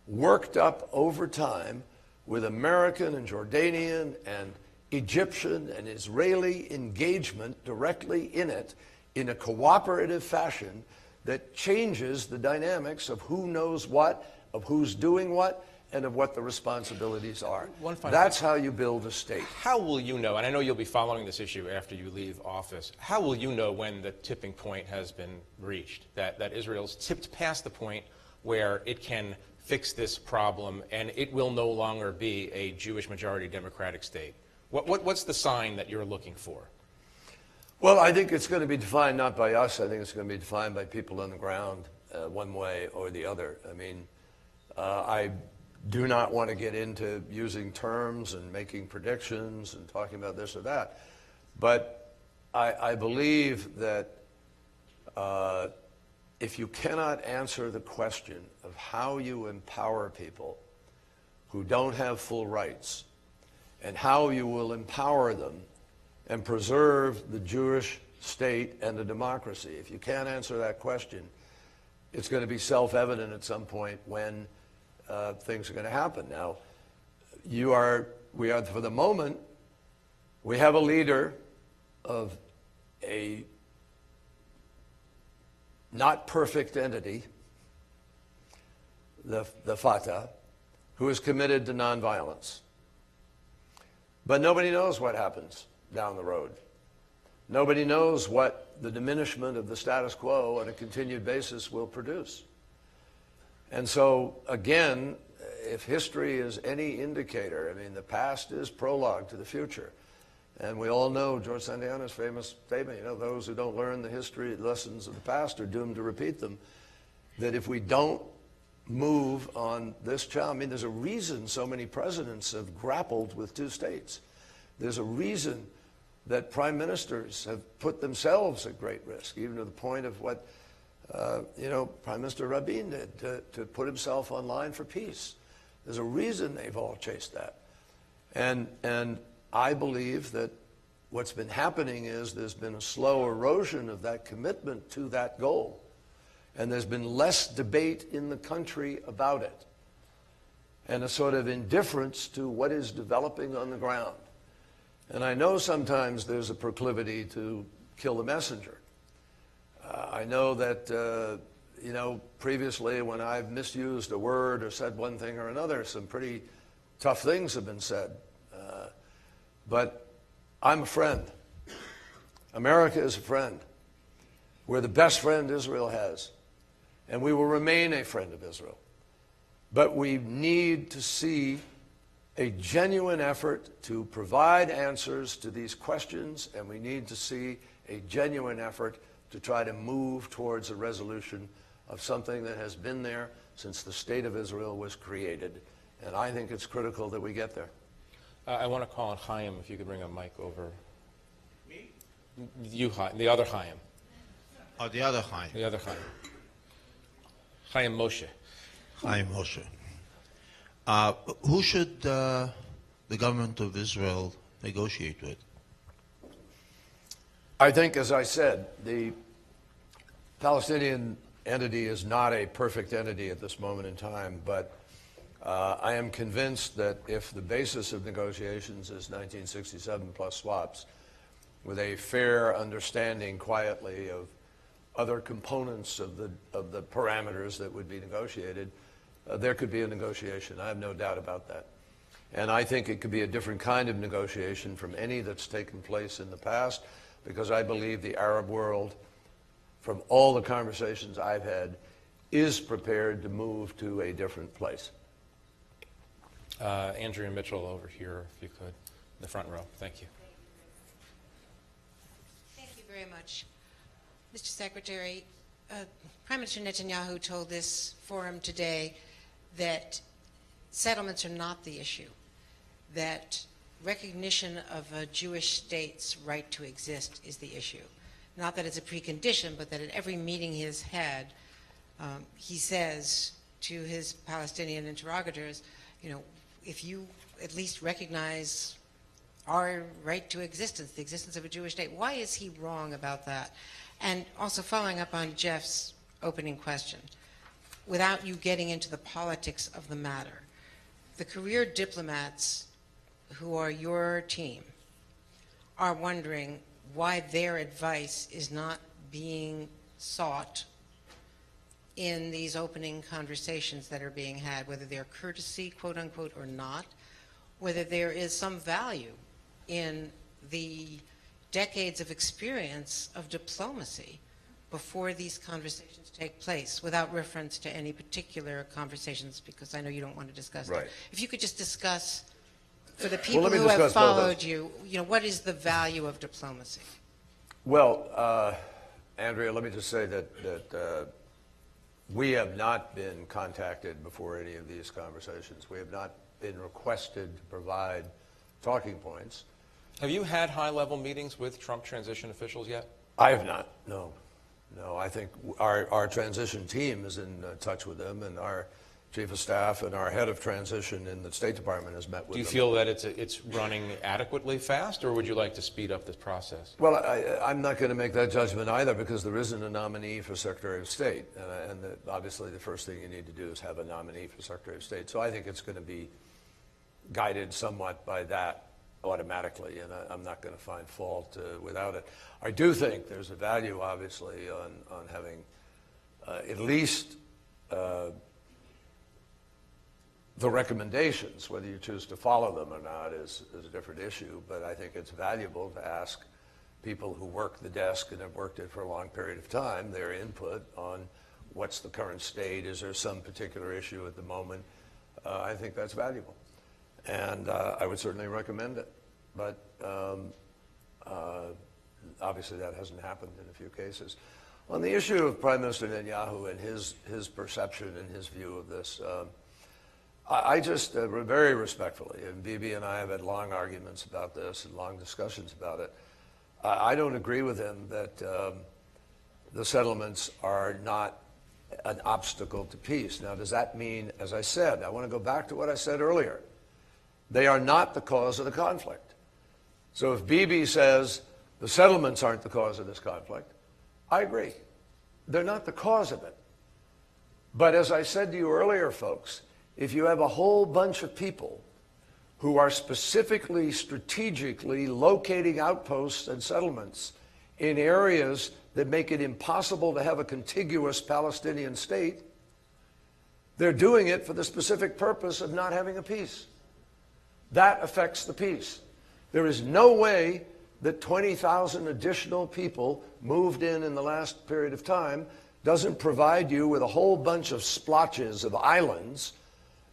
Speaker 2: worked up over time with American and Jordanian and Egyptian and Israeli engagement directly in it in a cooperative fashion that changes the dynamics of who knows what, of who's doing what, and of what the responsibilities are. That's how you build a state.
Speaker 1: How will you know, and I know you'll be following this issue after you leave office, how will you know when the tipping point has been reached, that Israel's tipped past the point where it can fix this problem and it will no longer be a Jewish majority democratic state? What's the sign that you're looking for?
Speaker 2: Well, I think it's going to be defined not by us. I think it's going to be defined by people on the ground, one way or the other. I mean, I do not want to get into using terms and making predictions and talking about this or that. But I believe that if you cannot answer the question of how you empower people who don't have full rights and how you will empower them and preserve the Jewish state and the democracy, if you can't answer that question, it's going to be self-evident at some point when things are going to happen. Now, we are, for the moment, we have a leader of a not perfect entity, the Fatah, who is committed to nonviolence. But nobody knows what happens down the road. Nobody knows what the diminishment of the status quo on a continued basis will produce. And so, again, if history is any indicator, I mean, the past is prologue to the future. And we all know George Santayana's famous statement, you know, those who don't learn the history lessons of the past are doomed to repeat them, that if we don't move on this challenge, I mean, there's a reason so many presidents have grappled with two states. There's a reason that prime ministers have put themselves at great risk, even to the point of what Prime Minister Rabin did to put himself on line for peace. There's a reason they've all chased that. And I believe that what's been happening is there's been a slow erosion of that commitment to that goal. And there's been less debate in the country about it. And a sort of indifference to what is developing on the ground. And I know sometimes there's a proclivity to kill the messenger. I know that, previously when I've misused a word or said one thing or another, some pretty tough things have been said. But I'm a friend. America is a friend. We're the best friend Israel has, and we will remain a friend of Israel. But we need to see a genuine effort to provide answers to these questions, and we need to see a genuine effort to try to move towards a resolution of something that has been there since the State of Israel was created. And I think it's critical that we get there.
Speaker 1: I want to call on Chaim, if you could bring a mic over. Me? You, Chaim. The other Chaim.
Speaker 3: Oh, the other Chaim.
Speaker 1: The other Chaim. Chaim Moshe.
Speaker 3: Chaim Moshe. Who should the government of Israel negotiate with?
Speaker 2: I think, as I said, the Palestinian entity is not a perfect entity at this moment in time, but I am convinced that if the basis of negotiations is 1967 plus swaps, with a fair understanding quietly of other components of the parameters that would be negotiated, there could be a negotiation. I have no doubt about that. And I think it could be a different kind of negotiation from any that's taken place in the past, because I believe the Arab world, from all the conversations I've had, is prepared to move to a different place.
Speaker 1: Andrea Mitchell over here, if you could, in the front row. Thank you.
Speaker 4: Thank you very much. Mr. Secretary, Prime Minister Netanyahu told this forum today that settlements are not the issue, that recognition of a Jewish state's right to exist is the issue. Not that it's a precondition, but that at every meeting he has had, he says to his Palestinian interrogators, you know, if you at least recognize our right to existence, the existence of a Jewish state, why is he wrong about that? And also following up on Jeff's opening question, without you getting into the politics of the matter, the career diplomats who are your team are wondering why their advice is not being sought in these opening conversations that are being had, whether they're courtesy, quote unquote, or not, whether there is some value in the decades of experience of diplomacy before these conversations take place, without reference to any particular conversations, because I know you don't want to discuss
Speaker 2: Right.
Speaker 4: that. If you could just discuss, for the people
Speaker 2: let me
Speaker 4: who have
Speaker 2: discuss both of
Speaker 4: followed
Speaker 2: those.
Speaker 4: you, what is the value of diplomacy?
Speaker 2: Well, Andrea, let me just say that we have not been contacted before any of these conversations. We have not been requested to provide talking points.
Speaker 1: Have you had high-level meetings with Trump transition officials yet?
Speaker 2: I have not, no. No, I think our transition team is in touch with them, and our chief of staff and our head of transition in the State Department has met with them.
Speaker 1: Do you feel that it's running adequately fast, or would you like to speed up this process?
Speaker 2: Well, I'm not going to make that judgment either, because there isn't a nominee for Secretary of State. Obviously, the first thing you need to do is have a nominee for Secretary of State. So I think it's going to be guided somewhat by that automatically, and I'm not going to find fault without it. I do think there's a value, obviously, on having at least the recommendations. Whether you choose to follow them or not is a different issue, but I think it's valuable to ask people who work the desk and have worked it for a long period of time their input on what's the current state, is there some particular issue at the moment. I think that's valuable, and I would certainly recommend it, but obviously that hasn't happened in a few cases. On the issue of Prime Minister Netanyahu and his perception and his view of this, I just very respectfully, and Bibi and I have had long arguments about this and long discussions about it, I don't agree with him that the settlements are not an obstacle to peace. Now, does that mean, as I said, I want to go back to what I said earlier, they are not the cause of the conflict. So if Bibi says the settlements aren't the cause of this conflict, I agree. They're not the cause of it. But as I said to you earlier, folks, if you have a whole bunch of people who are specifically, strategically locating outposts and settlements in areas that make it impossible to have a contiguous Palestinian state, they're doing it for the specific purpose of not having a peace. That affects the peace. There is no way that 20,000 additional people moved in the last period of time doesn't provide you with a whole bunch of splotches of islands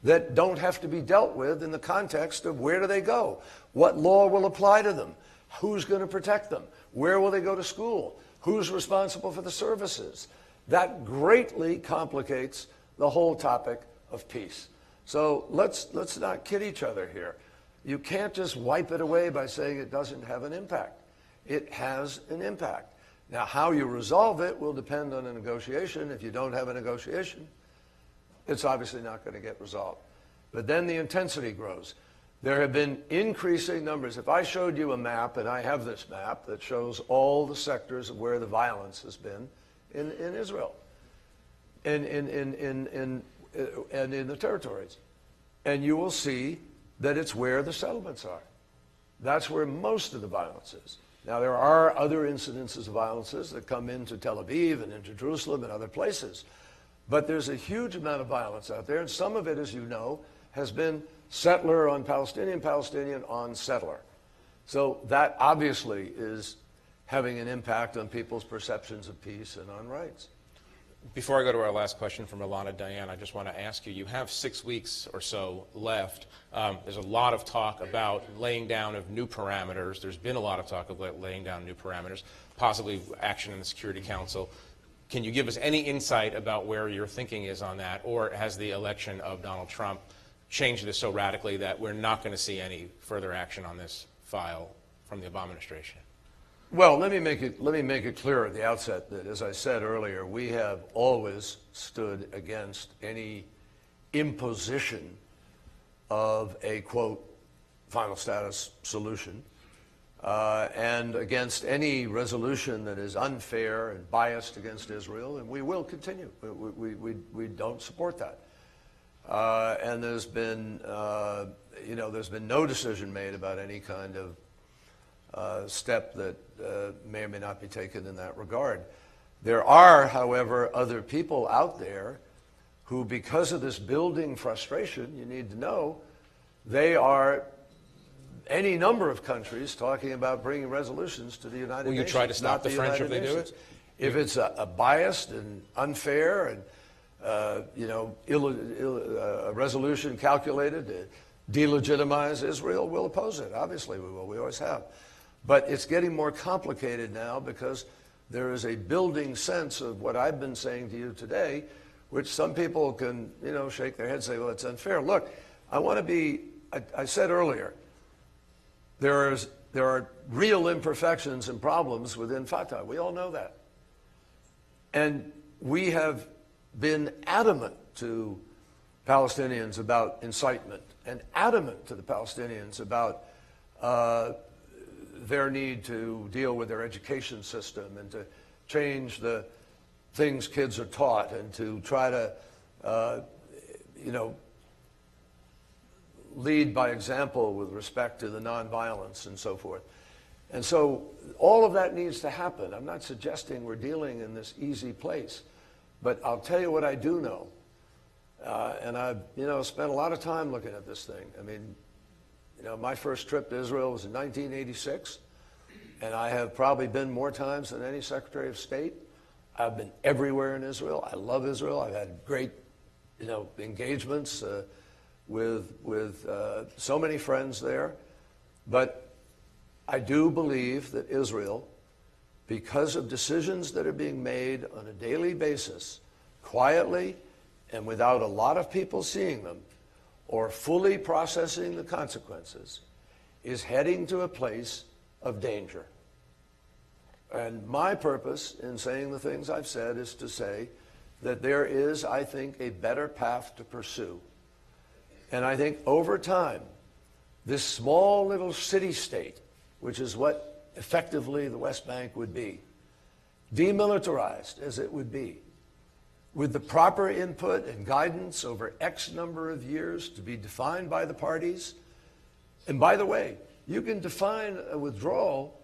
Speaker 2: that don't have to be dealt with in the context of where do they go? What law will apply to them? Who's going to protect them? Where will they go to school? Who's responsible for the services? That greatly complicates the whole topic of peace. So let's not kid each other here. You can't just wipe it away by saying it doesn't have an impact. It has an impact. Now, how you resolve it will depend on a negotiation. If you don't have a negotiation, it's obviously not going to get resolved. But then the intensity grows. There have been increasing numbers. If I showed you a map, and I have this map that shows all the sectors of where the violence has been in Israel and in the territories, and you will see that it's where the settlements are. That's where most of the violence is. Now, there are other incidences of violences that come into Tel Aviv and into Jerusalem and other places. But there's a huge amount of violence out there, and some of it, as you know, has been settler on Palestinian, Palestinian on settler. So that obviously is having an impact on people's perceptions of peace and on rights.
Speaker 1: Before I go to our last question from Ilana Diane, I just want to ask you, you have 6 weeks or so left. There's a lot of talk about laying down of new parameters. There's been a lot of talk about laying down new parameters, possibly action in the Security Council. Can you give us any insight about where your thinking is on that, or has the election of Donald Trump changed this so radically that we're not going to see any further action on this file from the Obama administration?
Speaker 2: Well, let me make it clear at the outset that, as I said earlier, we have always stood against any imposition of a, quote, final status solution, and against any resolution that is unfair and biased against Israel, and we will continue. We don't support that. And there's been no decision made about any kind of step that may or may not be taken in that regard. There are, however, other people out there who, because of this building frustration, you need to know, they are any number of countries talking about bringing resolutions to the United Nations.
Speaker 1: Will you try to stop the French if they do it?
Speaker 2: If it's a biased and unfair and a resolution calculated to delegitimize Israel, we'll oppose it. Obviously we will. We always have. But it's getting more complicated now because there is a building sense of what I've been saying to you today, which some people can, shake their heads and say, well, it's unfair. Look, I said earlier, there are real imperfections and problems within Fatah. We all know that. And we have been adamant to Palestinians about incitement and adamant to the Palestinians about their need to deal with their education system and to change the things kids are taught and to try to, lead by example with respect to the nonviolence and so forth. And so all of that needs to happen. I'm not suggesting we're dealing in this easy place, but I'll tell you what I do know. And I've, spent a lot of time looking at this thing. I mean, my first trip to Israel was in 1986, and I have probably been more times than any Secretary of State. I've been everywhere in Israel. I love Israel. I've had great, engagements with so many friends there. But I do believe that Israel, because of decisions that are being made on a daily basis, quietly and without a lot of people seeing them, or fully processing the consequences, is heading to a place of danger. And my purpose in saying the things I've said is to say that there is, I think, a better path to pursue. And I think over time, this small little city-state, which is what effectively the West Bank would be, demilitarized as it would be, with the proper input and guidance over X number of years to be defined by the parties. And by the way, you can define a withdrawal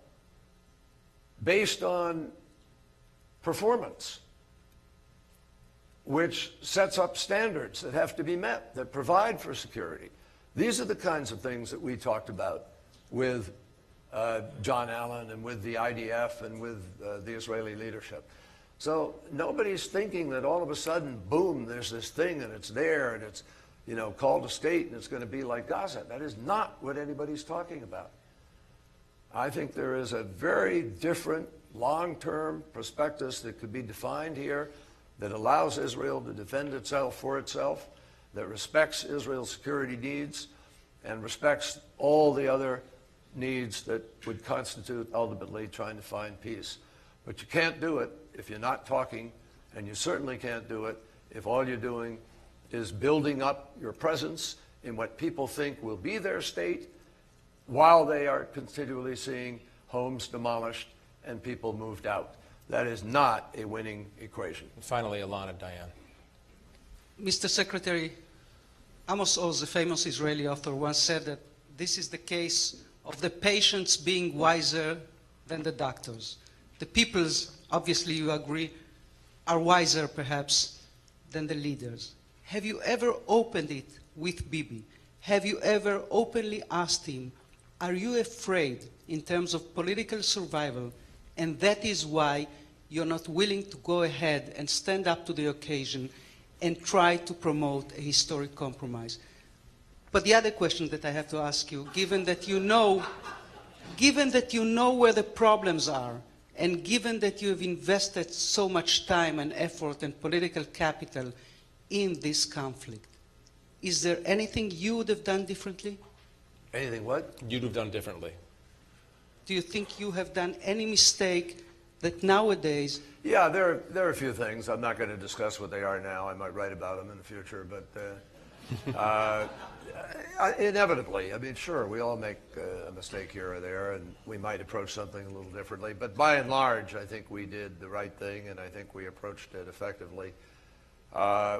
Speaker 2: based on performance, which sets up standards that have to be met, that provide for security. These are the kinds of things that we talked about with John Allen and with the IDF and with the Israeli leadership. So nobody's thinking that all of a sudden, boom, there's this thing and it's there and it's, you know, called a state and it's going to be like Gaza. That is not what anybody's talking about. I think there is a very different long-term prospectus that could be defined here that allows Israel to defend itself for itself, that respects Israel's security needs and respects all the other needs that would constitute ultimately trying to find peace. But you can't do it if you're not talking, and you certainly can't do it if all you're doing is building up your presence in what people think will be their state while they are continually seeing homes demolished and people moved out. That is not a winning equation.
Speaker 1: And finally, Ilana Dayan.
Speaker 5: Mr. Secretary, Amos Oz, the famous Israeli author, once said that this is the case of the patients being wiser than the doctors. The peoples, obviously you agree, are wiser perhaps than the leaders. Have you ever opened it with Bibi? Have you ever openly asked him, are you afraid in terms of political survival, and that is why you're not willing to go ahead and stand up to the occasion and try to promote a historic compromise? But the other question that I have to ask you, given that you know where the problems are, and given that you have invested so much time and effort and political capital in this conflict, is there anything you would have done differently?
Speaker 2: Anything what?
Speaker 1: You'd have done differently.
Speaker 5: Do you think you have done any mistake that nowadays...
Speaker 2: Yeah, there are a few things. I'm not going to discuss what they are now. I might write about them in the future, but inevitably, I mean, sure, we all make a mistake here or there, and we might approach something a little differently. But by and large, I think we did the right thing, and I think we approached it effectively.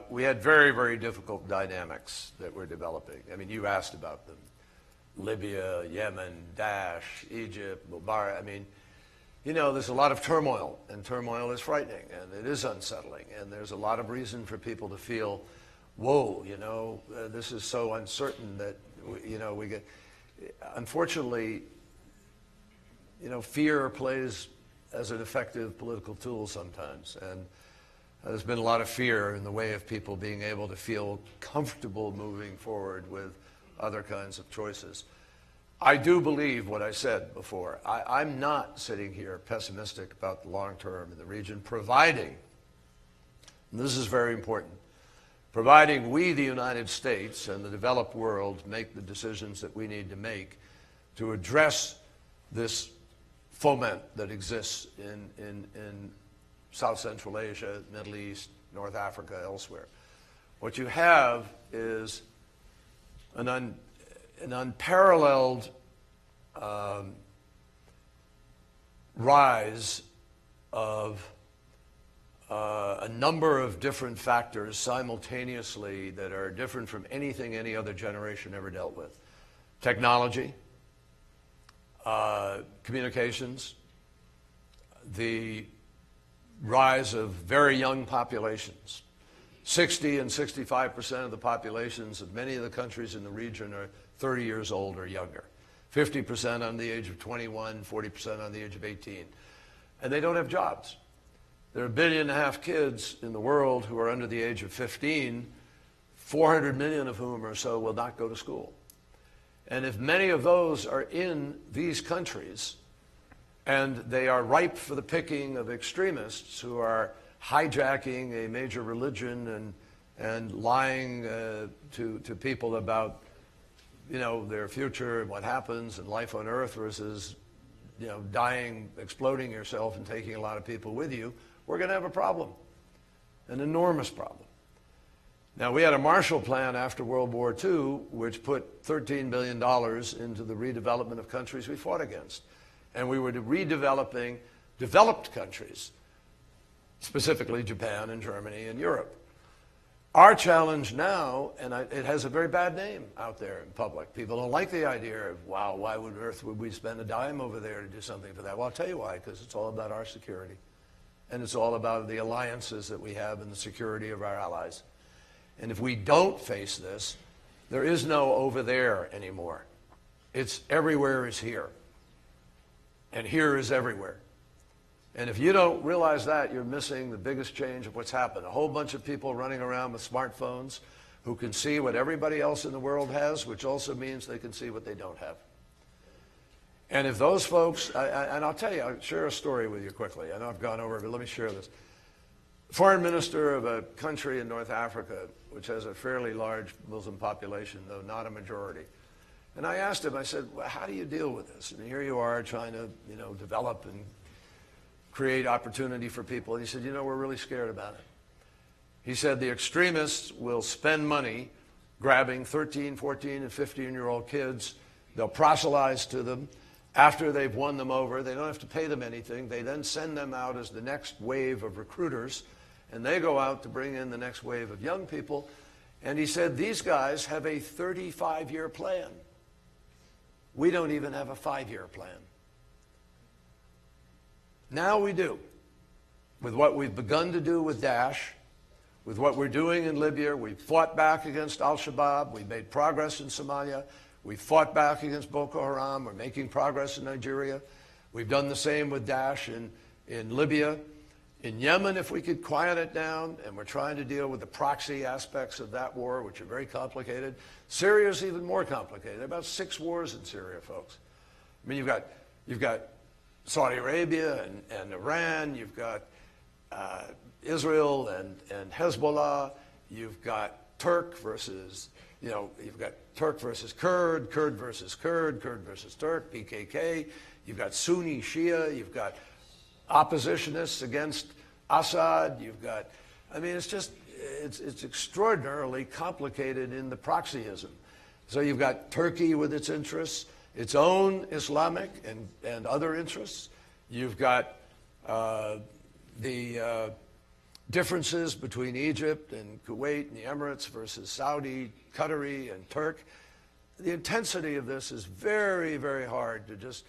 Speaker 2: We had very, very difficult dynamics that we're developing. I mean, you asked about them. Libya, Yemen, Daesh, Egypt, Mubarak. I mean, you know, there's a lot of turmoil, and turmoil is frightening, and it is unsettling, and there's a lot of reason for people to feel, whoa, you know, this is so uncertain that, you know, we get, unfortunately, you know, fear plays as an effective political tool sometimes, and there's been a lot of fear in the way of people being able to feel comfortable moving forward with other kinds of choices. I do believe what I said before. I'm not sitting here pessimistic about the long term in the region, providing, and this is very important, providing we, the United States and the developed world, make the decisions that we need to make to address this foment that exists in South Central Asia, Middle East, North Africa, elsewhere. What you have is an unparalleled rise of a number of different factors simultaneously that are different from anything any other generation ever dealt with. Technology, communications, the rise of very young populations. 60 and 65% of the populations of many of the countries in the region are 30 years old or younger. 50% on the age of 21, 40% on the age of 18. And they don't have jobs. There are 1.5 billion kids in the world who are under the age of 15, 400 million of whom or so will not go to school. And if many of those are in these countries, and they are ripe for the picking of extremists who are hijacking a major religion and lying to people about, you know, their future and what happens and life on Earth versus, you know, dying, exploding yourself and taking a lot of people with you, we're going to have a problem, an enormous problem. Now, we had a Marshall Plan after World War II, which put $13 billion into the redevelopment of countries we fought against. And we were redeveloping developed countries, specifically Japan and Germany and Europe. Our challenge now, and it has a very bad name out there in public. People don't like the idea of, wow, why would Earth would we spend a dime over there to do something for that? Well, I'll tell you why, because it's all about our security. And it's all about the alliances that we have and the security of our allies. And if we don't face this, there is no over there anymore. It's everywhere is here. And here is everywhere. And if you don't realize that, you're missing the biggest change of what's happened. A whole bunch of people running around with smartphones who can see what everybody else in the world has, which also means they can see what they don't have. And if those folks, and I'll tell you, I'll share a story with you quickly. I know I've gone over it, but let me share this. Foreign minister of a country in North Africa, which has a fairly large Muslim population, though not a majority. And I asked him, I said, well, how do you deal with this? And here you are trying to, develop and create opportunity for people. And he said, we're really scared about it. He said the extremists will spend money grabbing 13, 14, and 15-year-old kids. They'll proselytize to them. After they've won them over, they don't have to pay them anything. They then send them out as the next wave of recruiters, and they go out to bring in the next wave of young people. And he said these guys have a 35-year plan. We don't even have a 5-year plan. Now we do. With what we've begun to do with Daesh, with what we're doing in Libya, we've fought back against al-Shabaab, we've made progress in Somalia, we've fought back against Boko Haram, we're making progress in Nigeria. We've done the same with Daesh in Libya. In Yemen, if we could quiet it down, and we're trying to deal with the proxy aspects of that war, which are very complicated. Syria is even more complicated. There are about 6 wars in Syria, folks. I mean, you've got Saudi Arabia and Iran, you've got Israel and Hezbollah, you've got Turk versus, you've got Turk versus Kurd, Kurd versus Kurd, Kurd versus Turk, PKK, you've got Sunni, Shia, you've got oppositionists against Assad, you've got, it's extraordinarily complicated in the proxyism. So you've got Turkey with its interests, its own Islamic and other interests. You've got the differences between Egypt and Kuwait and the Emirates versus Saudi, Qatari, and Turk. The intensity of this is very, very hard to just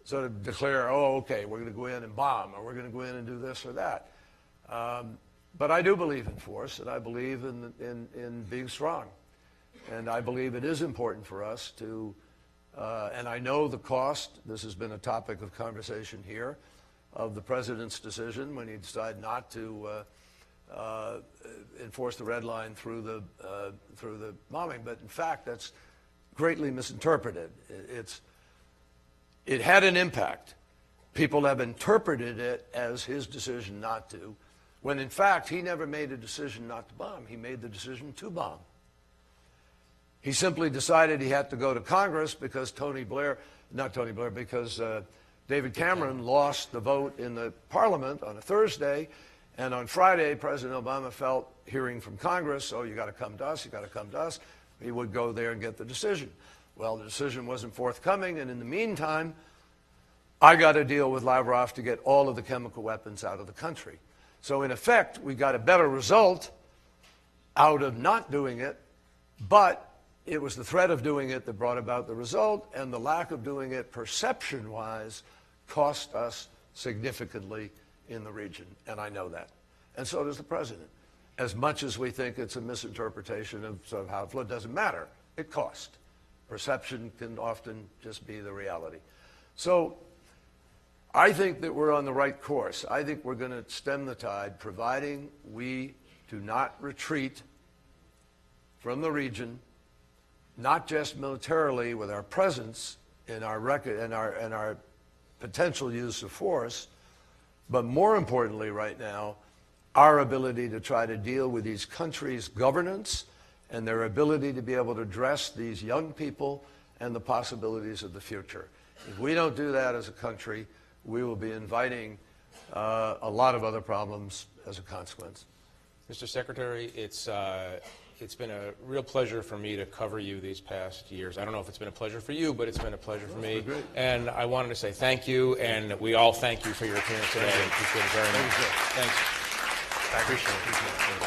Speaker 2: sort of declare, oh, okay, we're going to go in and bomb, or we're going to go in and do this or that. But I do believe in force, and I believe in being strong. And I believe it is important for us to, and I know the cost, this has been a topic of conversation here, of the president's decision when he decided not to enforce the red line through the bombing. But in fact, that's greatly misinterpreted. It had an impact. People have interpreted it as his decision not to, when in fact he never made a decision not to bomb. He made the decision to bomb. He simply decided he had to go to Congress because because David Cameron lost the vote in the Parliament on a Thursday, and on Friday, President Obama felt, hearing from Congress, oh, you got to come to us, you got to come to us. He would go there and get the decision. Well, the decision wasn't forthcoming, and in the meantime, I got to deal with Lavrov to get all of the chemical weapons out of the country. So in effect, we got a better result out of not doing it, but it was the threat of doing it that brought about the result, and the lack of doing it perception-wise cost us significantly in the region, and I know that. And so does the president. As much as we think it's a misinterpretation of how it doesn't matter, it cost. Perception can often just be the reality. So I think that we're on the right course. I think we're going to stem the tide, providing we do not retreat from the region, not just militarily with our presence and our potential use of force, but more importantly right now, our ability to try to deal with these countries' governance and their ability to be able to address these young people and the possibilities of the future. If we don't do that as a country, we will be inviting a lot of other problems as a consequence.
Speaker 1: Mr. Secretary, it's been a real pleasure for me to cover you these past years. I don't know if it's been a pleasure for you, but it's been a pleasure for me.
Speaker 2: Great.
Speaker 1: And I wanted to say thank you, and we all thank you for your appearance today. Appreciate it very much. Thanks. I appreciate it.